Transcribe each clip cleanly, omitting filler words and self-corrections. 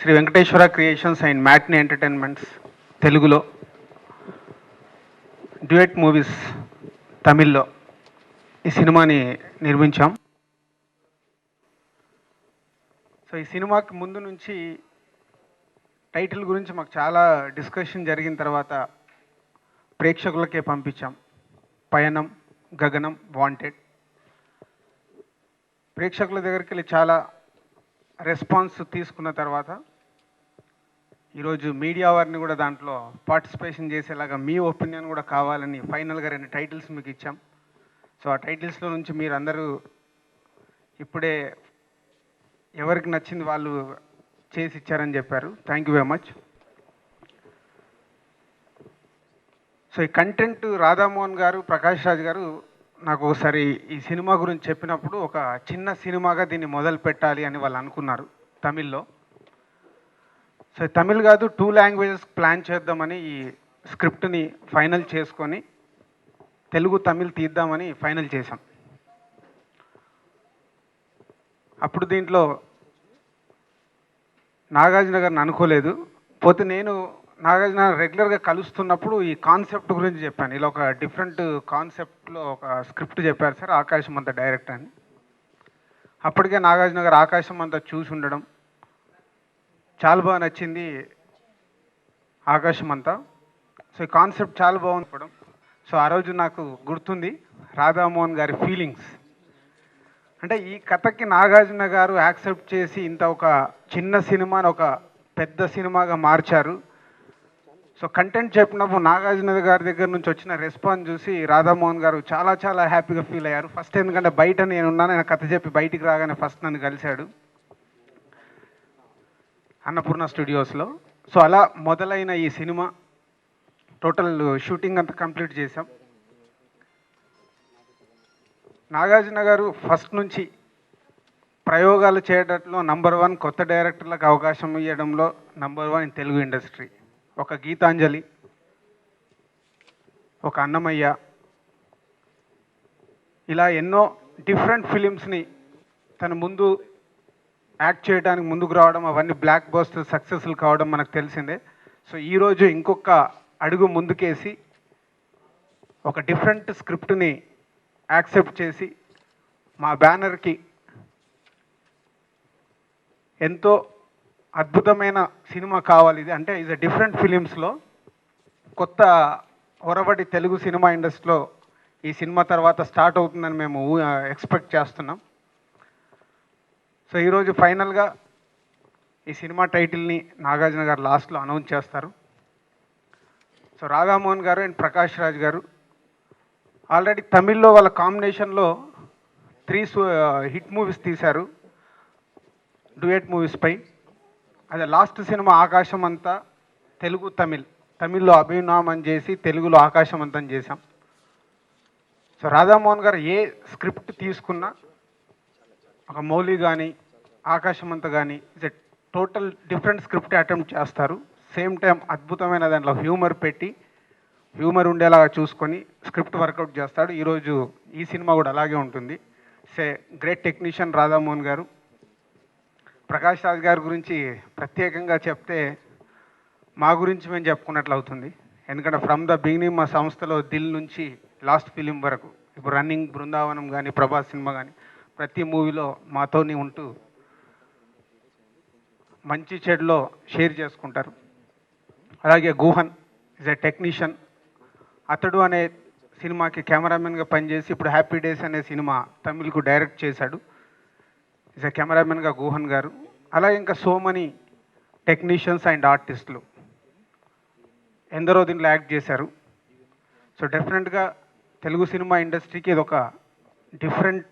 Shri Venkateswara creations and matinee entertainments తెలుగులో, duet movies తమిళ్లో ఈ సినిమాని నిర్మించాం. సో ఈ సినిమాకి ముందు నుంచి టైటిల్ గురించి మాకు చాలా డిస్కషన్ జరిగిన తర్వాత ప్రేక్షకులకే పంపించాం. పయనం, గగనం, వాంటెడ్. ప్రేక్షకుల దగ్గరికి వెళ్ళి చాలా రెస్పాన్స్ తీసుకున్న తర్వాత ఈరోజు మీడియా వారిని కూడా దాంట్లో పార్టిసిపేషన్ చేసేలాగా మీ ఒపీనియన్ కూడా కావాలని ఫైనల్గా 2 టైటిల్స్ మీకు ఇచ్చాం. సో ఆ టైటిల్స్లో నుంచి మీరు అందరూ ఇప్పుడే ఎవరికి నచ్చింది వాళ్ళు చేసి ఇచ్చారని చెప్పారు. Thank you very much. So ఈ కంటెంట్ రాధామోహన్ గారు, ప్రకాష్ రాజ్ గారు నాకు ఒకసారి ఈ సినిమా గురించి చెప్పినప్పుడు ఒక చిన్న సినిమాగా దీన్ని మొదలు పెట్టాలి అని వాళ్ళు అనుకున్నారు తమిళ్లో. సో తమిళ్ కాదు, 2 లాంగ్వేజెస్ ప్లాన్ చేద్దామని ఈ స్క్రిప్ట్ని ఫైనల్ చేసుకొని తెలుగు తమిళ్ తీద్దామని ఫైనల్ చేశాం. అప్పుడు దీంట్లో నాగార్జున గారిని అనుకోలేదు. పోతే నేను నాగార్జున రెగ్యులర్గా కలుస్తున్నప్పుడు ఈ కాన్సెప్ట్ గురించి చెప్పాను. ఇలా ఒక డిఫరెంట్ కాన్సెప్ట్లో ఒక స్క్రిప్ట్ చెప్పారు సార్, ఆకాశం అంతా డైరెక్ట్ అని. అప్పటికే నాగార్జున గారు ఆకాశం అంతా చూసి ఉండడం, చాలా బాగా నచ్చింది ఆకాశం అంతా. సో ఈ కాన్సెప్ట్ చాలా బాగుంది. సో ఆ రోజు నాకు గుర్తుంది రాధామోహన్ గారి ఫీలింగ్స్. అంటే ఈ కథకి నాగార్జున గారు యాక్సెప్ట్ చేసి ఇంత ఒక చిన్న సినిమాని ఒక పెద్ద సినిమాగా మార్చారు. సో కంటెంట్ చెప్పినప్పుడు నాగార్జున గారి దగ్గర నుంచి వచ్చిన రెస్పాన్స్ చూసి రాధామోహన్ గారు చాలా చాలా హ్యాపీగా ఫీల్ అయ్యారు. ఫస్ట్ ఎందుకంటే బయట నేనున్నాను, ఆయన కథ చెప్పి బయటికి రాగానే ఫస్ట్ నన్ను కలిశాడు అన్నపూర్ణ స్టూడియోస్లో. సో అలా మొదలైన ఈ సినిమా టోటల్ షూటింగ్ అంతా కంప్లీట్ చేశాం. నాగార్జున గారు ఫస్ట్ నుంచి ప్రయోగాలు చేయడంలో నంబర్ 1, కొత్త డైరెక్టర్లకు అవకాశం ఇవ్వడంలో నంబర్ 1 ఇన్ తెలుగు ఇండస్ట్రీ. ఒక గీతాంజలి, ఒక అన్నమయ్య, ఇలా ఎన్నో డిఫరెంట్ ఫిలిమ్స్ని తన ముందు యాక్ట్ చేయడానికి ముందుకు రావడం, అవన్నీ బ్లాక్ బస్టర్ సక్సెస్ఫుల్ కావడం మనకు తెలిసిందే. సో ఈరోజు ఇంకొక అడుగు ముందుకేసి ఒక డిఫరెంట్ స్క్రిప్ట్ని యాక్సెప్ట్ చేసి మా బ్యానర్కి ఎంతో అద్భుతమైన సినిమా కావాలి. ఇది అంటే ఇది డిఫరెంట్ ఫిలిమ్స్లో కొత్త ఒరవడి తెలుగు సినిమా ఇండస్ట్రీలో ఈ సినిమా తర్వాత స్టార్ట్ అవుతుందని మేము ఎక్స్పెక్ట్ చేస్తున్నాం. సో ఈరోజు ఫైనల్గా ఈ సినిమా టైటిల్ని నాగార్జున గారు లాస్ట్లో అనౌన్స్ చేస్తారు. సో రాధామోహన్ గారు అండ్ ప్రకాష్ రాజ్ గారు ఆల్రెడీ తమిళ్లో వాళ్ళ కాంబినేషన్లో 3 హిట్ మూవీస్ తీశారు డ్యూయట్ మూవీస్పై. అదే లాస్ట్ సినిమా ఆకాశం అంతా తెలుగు తమిళ్లో అభినయం చేసి తెలుగులో ఆకాశం అంతా చేశాం. సో రాధామోహన్ గారు ఏ స్క్రిప్ట్ తీసుకున్నా ఒక మౌలి కానీ ఆకాశం అంతా కానీ it's a total different script attempt చేస్తారు. సేమ్ టైం అద్భుతమైన దాంట్లో హ్యూమర్ పెట్టి హ్యూమర్ ఉండేలాగా చూసుకొని స్క్రిప్ట్ వర్కౌట్ చేస్తాడు. ఈరోజు ఈ సినిమా కూడా అలాగే ఉంటుంది. సే గ్రేట్ టెక్నీషియన్ రాధామోహన్ గారు. ప్రకాష్ రాజ్ గారి గురించి ప్రత్యేకంగా చెప్తే మా గురించి మేము చెప్పుకున్నట్లు అవుతుంది. ఎందుకంటే ఫ్రమ్ ద బిగినింగ్ మా సంస్థలో దిల్ నుంచి లాస్ట్ ఫిలిం వరకు, ఇప్పుడు రన్నింగ్ బృందావనం కానీ ప్రభాస్ సినిమా కానీ ప్రతి మూవీలో మాతోని ఉంటూ మంచి చెడులో షేర్ చేసుకుంటారు. అలాగే గుహన్ ఈజ్ ఎ టెక్నీషియన్. అతడు అనే సినిమాకి కెమెరామెన్గా పనిచేసి ఇప్పుడు హ్యాపీ డేస్ అనే సినిమా తమిళ్కు డైరెక్ట్ చేశాడు. ఈజ్ ఎ కెమెరామెన్గా గుహన్ గారు. అలాగే ఇంకా సో మనీ టెక్నీషియన్స్ అండ్ ఆర్టిస్టులు ఎందరో దీంట్లో యాక్ట్ చేశారు. సో డెఫినెట్గా తెలుగు సినిమా ఇండస్ట్రీకి ఇది ఒక డిఫరెంట్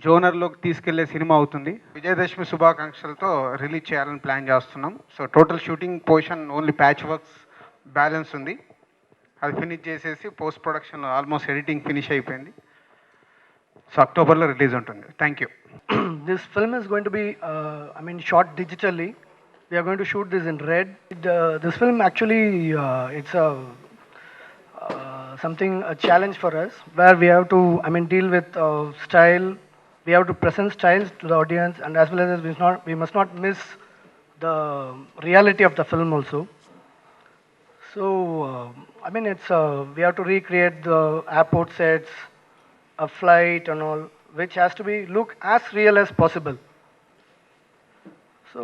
జోనర్లోకి తీసుకెళ్లే సినిమా అవుతుంది. విజయదశమి శుభాకాంక్షలతో రిలీజ్ చేయాలని ప్లాన్ చేస్తున్నాం. So total shooting portion only patch works balance ఉంది. అది ఫినిష్ చేసేసి post production almost editing finish అయిపోయింది. సో అక్టోబర్లో రిలీజ్ ఉంటుంది. Thank you. This film is going to be, shot digitally. We are going to shoot this in red. This film actually, it's a challenge for us where we have to, deal with style. We have to present styles to the audience, and as well as we must not miss the reality of the film also. So, I mean, it's we have to recreate the airport sets, a flight and all, which has to be look as real as possible. So,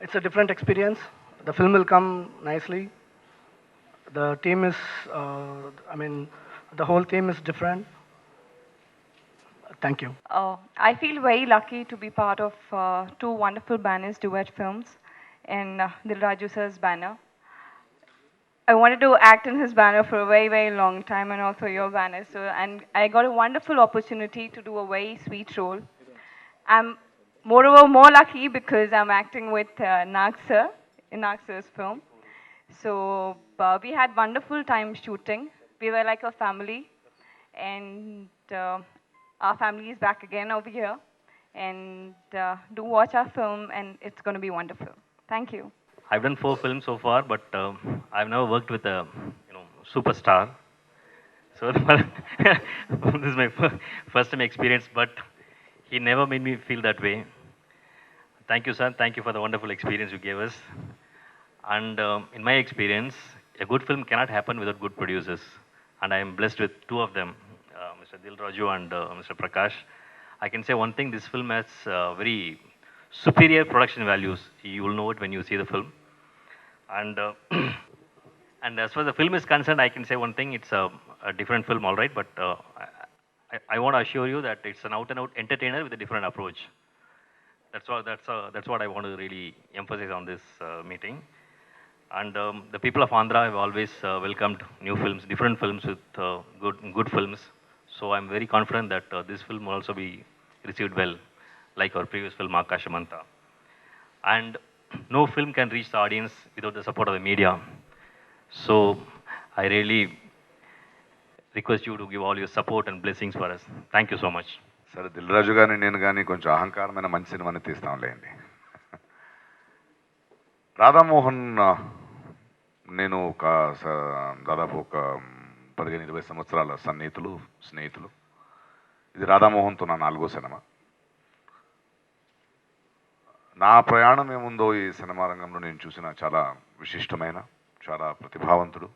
it's a different experience. The film will come nicely. The team is, I mean, the whole team is different. Thank you. I feel very lucky to be part of two wonderful banners, duet films, in Dil Raju sir's banner. I wanted to act in his banner for a very, very long time, and also your banner. So, and I got a wonderful opportunity to do a very sweet role. I'm moreover more lucky because I'm acting with Nag sir in Nag sir's film. So we had wonderful time shooting. We were like a family, and our family is back again over here. And do watch our film, and it's going to be wonderful. Thank you. I've done 4 films so far, but I've never worked with a superstar. So this is my first time experience, but he never made me feel that way. Thank you, sir. Thank you for the wonderful experience you gave us. And in my experience, a good film cannot happen without good producers. And I am blessed with 2 of them, Mr. Dil Raju and Mr. Prakash. I can say one thing: this film has very superior production values. You will know it when you see the film. And and as far as the film is concerned, I can say one thing: it's a different film, all right. But I want to assure you that it's an out-and-out entertainer with a different approach. That's what I want to really emphasize on this meeting. And the people of Andhra have always welcomed new films, different films with good films. So I'm very confident that this film will also be received well, like our previous film Akashamanta. And no film can reach the audience without the support of the media. So I really request you to give all your support and blessings for us. Thank you so much. సరే దిల్ రాజు కానీ నేను కానీ కొంచెం అహంకారమైన మంచి సినిమాని తీస్తాంలేండి. రాధామోహన్ నేను దాదాపు ఒక 15-20 సంవత్సరాల స్నేహితులు. ఇది రాధామోహన్తో నా 4వ సినిమా. నా ప్రయాణం ఏముందో ఈ సినిమా రంగంలో నేను చూసిన చాలా విశిష్టమైన, చాలా ప్రతిభావంతుడు,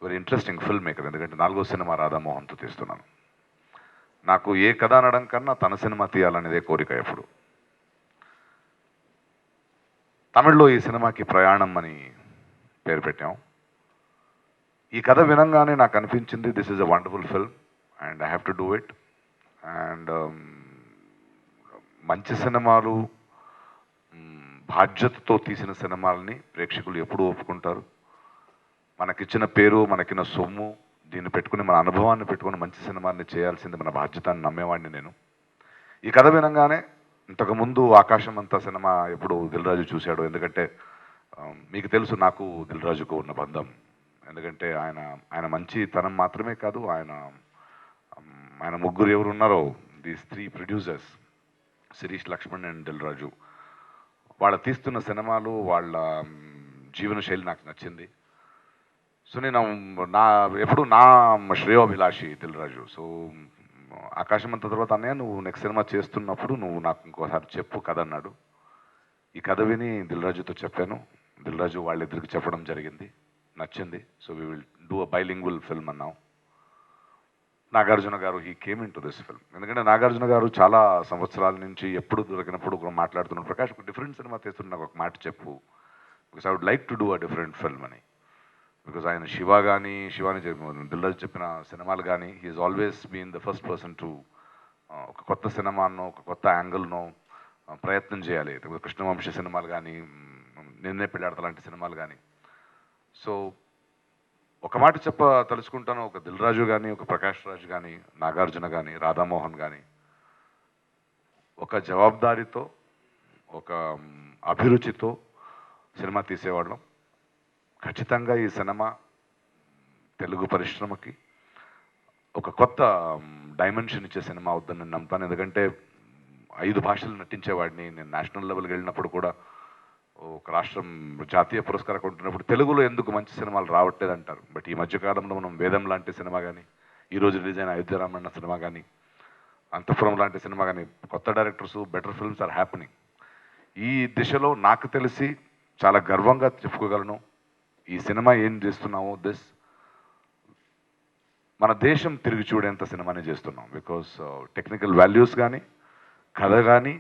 వెరీ ఇంట్రెస్టింగ్ ఫిల్మ్ మేకర్. ఎందుకంటే 4వ సినిమా రాధామోహన్తో తీస్తున్నాను. నాకు ఏ కథ అనడం కన్నా తన సినిమా తీయాలనేదే కోరిక ఎప్పుడు. తమిళ్లో ఈ సినిమాకి ప్రయాణం అని పేరు పెట్టాం. ఈ కథ వినంగానే నాకు అనిపించింది this is a wonderful film and I have to do it. And మంచి సినిమాలు, బాధ్యతతో తీసిన సినిమాలని ప్రేక్షకులు ఎప్పుడూ ఒప్పుకుంటారు. మనకిచ్చిన పేరు, మనకిన్న సొమ్ము, దీన్ని పెట్టుకుని మన అనుభవాన్ని పెట్టుకుని మంచి సినిమాని చేయాల్సింది మన బాధ్యత అని నమ్మేవాడిని నేను. ఈ కథ వినంగానే ఇంతకుముందు ఆకాశం అంతా సినిమా ఎప్పుడు దిల్ రాజు చూశాడు. ఎందుకంటే మీకు తెలుసు నాకు దిల్ రాజుకు ఉన్న బంధం. ఎందుకంటే ఆయన మంచితనం మాత్రమే కాదు, ఆయన ముగ్గురు ఎవరు ఉన్నారో, these 3 producers, Shirish, Lakshman and Dil Raju, వాళ్ళ తీస్తున్న సినిమాలు, వాళ్ళ జీవన శైలి నాకు నచ్చింది. సో నేను ఎప్పుడు నా శ్రేయోభిలాషి దిల్ రాజు. సో ఆకాశమంత తర్వాత అన్నయ్య నువ్వు నెక్స్ట్ సినిమా చేస్తున్నప్పుడు నువ్వు నాకు ఇంకోసారి చెప్పు కథ అన్నాడు. ఈ కథ విని దిల్ రాజుతో చెప్పాను. దిల్ రాజు వాళ్ళిద్దరికి చెప్పడం జరిగింది, నచ్చింది. So we will do a bilingual film అన్నాం. నాగార్జున గారు he came in to this film. ఎందుకంటే నాగార్జున గారు చాలా సంవత్సరాల నుంచి ఎప్పుడు దొరికినప్పుడు మాట్లాడుతున్నాడు, ప్రకాష్ ఒక డిఫరెంట్ సినిమా తీస్తున్నా నాకు ఒక మాట చెప్పు, because I would like to do a different film అని. బికాజ్ ఆయన శివాని దిల్ రాజు చెప్పిన సినిమాలు కానీ he's always been the first person to ఒక కొత్త సినిమానో, ఒక కొత్త యాంగిల్నో ప్రయత్నం చేయాలి. కృష్ణవంశీ సినిమాలు కానీ, నిన్నే పెళ్ళాడత లాంటి సినిమాలు కానీ. సో ఒక మాట తలుచుకుంటాను, ఒక దిల్ రాజు కానీ, ఒక ప్రకాష్ రాజ్ కానీ, నాగార్జున కానీ, రాధామోహన్ కానీ ఒక జవాబుదారీతో, ఒక అభిరుచితో సినిమా తీసేవాళ్ళం. ఖచ్చితంగా ఈ సినిమా తెలుగు పరిశ్రమకి ఒక కొత్త డైమెన్షన్ ఇచ్చే సినిమా అవుతుందని నేను నమ్ముతాను. ఎందుకంటే 5 భాషలు నటించేవాడిని. నేను నేషనల్ లెవెల్కి వెళ్ళినప్పుడు కూడా, ఒక రాష్ట్రం జాతీయ పురస్కారం కొంటున్నప్పుడు తెలుగులో ఎందుకు మంచి సినిమాలు రావట్లేదు అంటారు. బట్ ఈ మధ్యకాలంలో మనం వేదం లాంటి సినిమా కానీ, ఈరోజు రిలీజ్ అయిన అయోధ్య రామన్న సినిమా కానీ, అంతఃపురం లాంటి సినిమా కానీ కొత్త directors better films are happening. ఈ దిశలో నాకు తెలిసి చాలా గర్వంగా చెప్పుకోగలను, ఈ సినిమా ఏం చేస్తున్నామో మన దేశం తిరిగి చూడేంత సినిమాని చేస్తున్నాం. బికాస్ టెక్నికల్ వాల్యూస్ కానీ, కథ కానీ,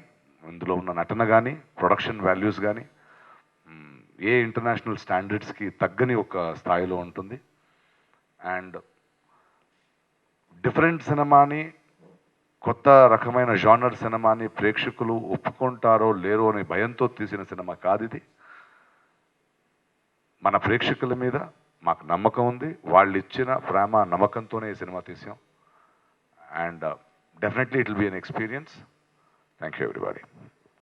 ఇందులో ఉన్న నటన కానీ, ప్రొడక్షన్ వాల్యూస్ కానీ ఏ ఇంటర్నేషనల్ స్టాండర్డ్స్కి తగ్గని ఒక స్థాయిలో ఉంటుంది. అండ్ డిఫరెంట్ సినిమాని, కొత్త రకమైన జానర్ సినిమాని ప్రేక్షకులు ఒప్పుకుంటారో లేరో అనే భయంతో తీసిన సినిమా కాదు ఇది. మన ప్రేక్షకుల మీద మాకు నమ్మకం ఉంది, వాళ్ళు ఇచ్చిన ప్రేమ నమ్మకంతోనే ఈ సినిమా తీసాం. And definitely it will be an experience. Thank you everybody.